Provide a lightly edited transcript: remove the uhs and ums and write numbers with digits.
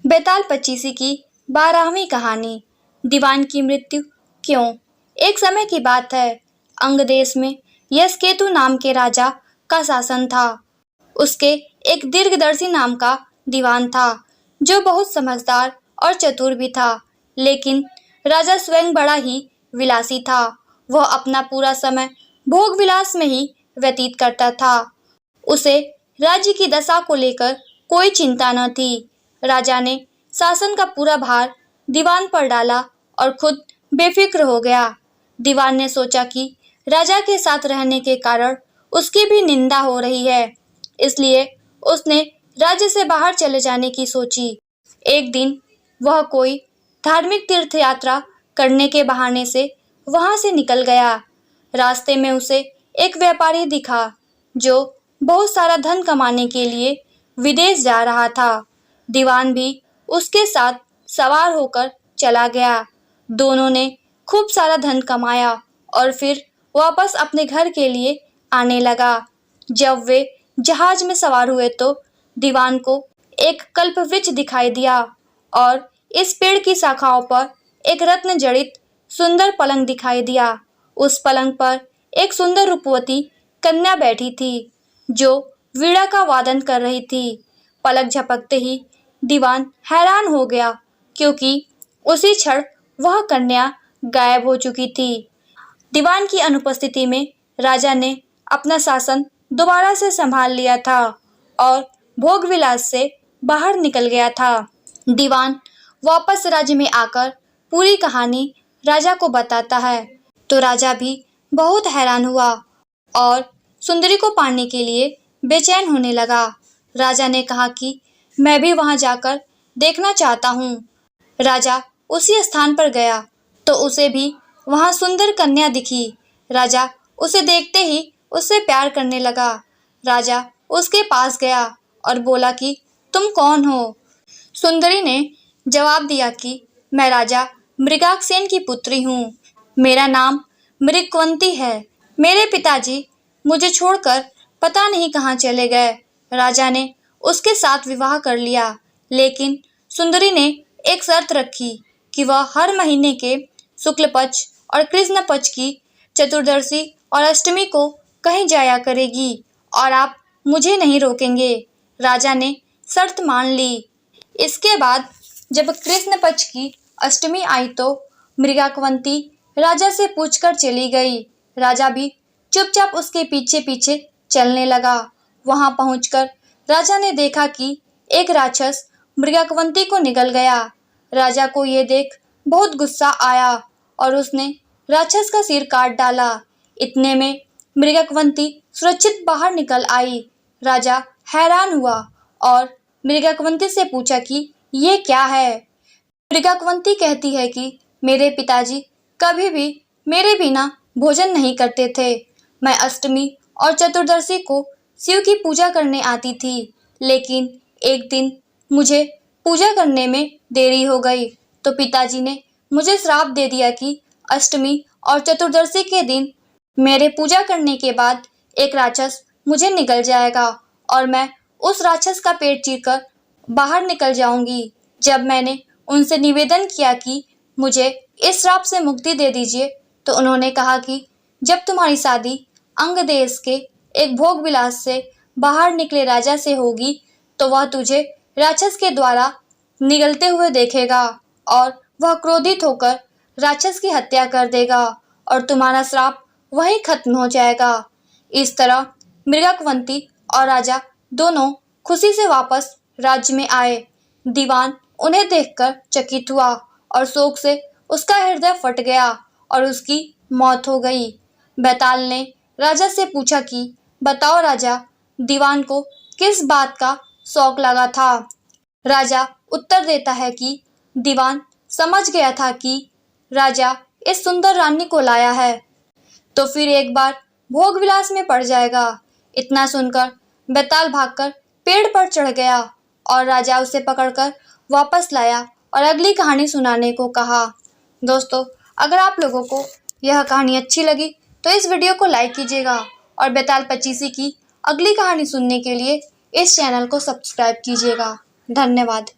बेताल पच्चीसी की 12वीं कहानी। दीवान की मृत्यु क्यों। एक समय की बात है। अंग देश में यशकेतु नाम के राजा का शासन था। उसके एक दीर्घदर्शी नाम का दीवान था जो बहुत समझदार और चतुर भी था। लेकिन राजा स्वयं बड़ा ही विलासी था। वह अपना पूरा समय भोग विलास में ही व्यतीत करता था। उसे राज्य की दशा को लेकर कोई चिंता न थी। राजा ने शासन का पूरा भार दीवान पर डाला और खुद बेफिक्र हो गया। दीवान ने सोचा कि राजा के साथ रहने के कारण उसकी भी निंदा हो रही है, इसलिए उसने राज्य से बाहर चले जाने की सोची। एक दिन वह कोई धार्मिक तीर्थ यात्रा करने के बहाने से वहां से निकल गया। रास्ते में उसे एक व्यापारी दिखा जो बहुत सारा धन कमाने के लिए विदेश जा रहा था। दीवान भी उसके साथ सवार होकर चला गया। दोनों ने खूब सारा धन कमाया और फिर वापस अपने घर के लिए आने लगा। जब वे जहाज में सवार हुए तो दीवान को एक कल्पवृक्ष दिखाई दिया और इस पेड़ की शाखाओं पर एक रत्न जड़ित सुंदर पलंग दिखाई दिया। उस पलंग पर एक सुंदर रूपवती कन्या बैठी थी जो वीणा का वादन कर रही थी। पलक झपकते ही दीवान हैरान हो गया क्योंकि उसी क्षण वह कन्या गायब हो चुकी थी। दीवान की अनुपस्थिति में राजा ने अपना शासन दोबारा से संभाल लिया था और भोग विलास से बाहर निकल गया था। दीवान वापस राज्य में आकर पूरी कहानी राजा को बताता है तो राजा भी बहुत हैरान हुआ और सुंदरी को पाने के लिए बेचैन होने लगा। राजा ने कहा कि मैं भी वहां जाकर देखना चाहता हूँ। राजा उसी स्थान पर गया तो उसे भी वहां सुंदर कन्या दिखी। राजा उसे देखते ही उससे प्यार करने लगा। राजा उसके पास गया और बोला कि तुम कौन हो। सुंदरी ने जवाब दिया कि मैं राजा मृगाक्षसेन की पुत्री हूँ। मेरा नाम मृगवंती है। मेरे पिताजी मुझे छोड़कर पता नहीं कहाँ चले गए। राजा ने उसके साथ विवाह कर लिया, लेकिन सुंदरी ने एक शर्त रखी कि वह हर महीने के शुक्ल पक्ष और कृष्ण पक्ष की चतुर्दशी और अष्टमी को कहीं जाया करेगी और आप मुझे नहीं रोकेंगे। राजा ने शर्त मान ली। इसके बाद जब कृष्ण पक्ष की अष्टमी आई तो मृगाक्षवंती राजा से पूछकर चली गई। राजा भी चुपचाप उसके पीछे पीछे चलने लगा। वहां पहुंचकर राजा ने देखा कि एक राक्षस मृगाक्षवंती को निगल गया। राजा को यह देख बहुत गुस्सा आया और उसने राक्षस का सिर काट डाला। इतने में मृगाक्षवंती सुरक्षित बाहर निकल आई। राजा हैरान हुआ और मृगाक्षवंती से पूछा कि ये क्या है। मृगाक्षवंती कहती है कि मेरे पिताजी कभी भी मेरे बिना भोजन नहीं करते थे। मैं अष्टमी और चतुर्दशी को शिव की पूजा करने आती थी, लेकिन एक दिन मुझे पूजा करने में देरी हो गई तो पिताजी ने मुझे श्राप दे दिया कि अष्टमी और चतुर्दशी के दिन मेरे पूजा करने के बाद एक राक्षस मुझे निगल जाएगा और मैं उस राक्षस का पेट चीरकर बाहर निकल जाऊंगी। जब मैंने उनसे निवेदन किया कि मुझे इस श्राप से मुक्ति दे दीजिए तो उन्होंने कहा कि जब तुम्हारी शादी अंग देश के एक भोग विलास से बाहर निकले राजा से होगी तो वह तुझे राक्षस के द्वारा निगलते हुए देखेगा और वह क्रोधित होकर राक्षस की हत्या कर देगा और तुम्हारा श्राप वहीं खत्म हो जाएगा। इस तरह मृगाक्षवंती और राजा दोनों खुशी से वापस राज्य में आए। दीवान उन्हें देखकर चकित हुआ और शोक से उसका हृदय फट गया और उसकी मौत हो गई। बेताल ने राजा से पूछा कि बताओ राजा, दीवान को किस बात का शौक लगा था। राजा उत्तर देता है कि दीवान समझ गया था कि राजा इस सुंदर रानी को लाया है तो फिर एक बार भोग विलास में पड़ जाएगा। इतना सुनकर बेताल भागकर पेड़ पर चढ़ गया और राजा उसे पकड़कर वापस लाया और अगली कहानी सुनाने को कहा। दोस्तों, अगर आप लोगों को यह कहानी अच्छी लगी तो इस वीडियो को लाइक कीजिएगा और बेताल पच्चीसी की अगली कहानी सुनने के लिए इस चैनल को सब्सक्राइब कीजिएगा। धन्यवाद।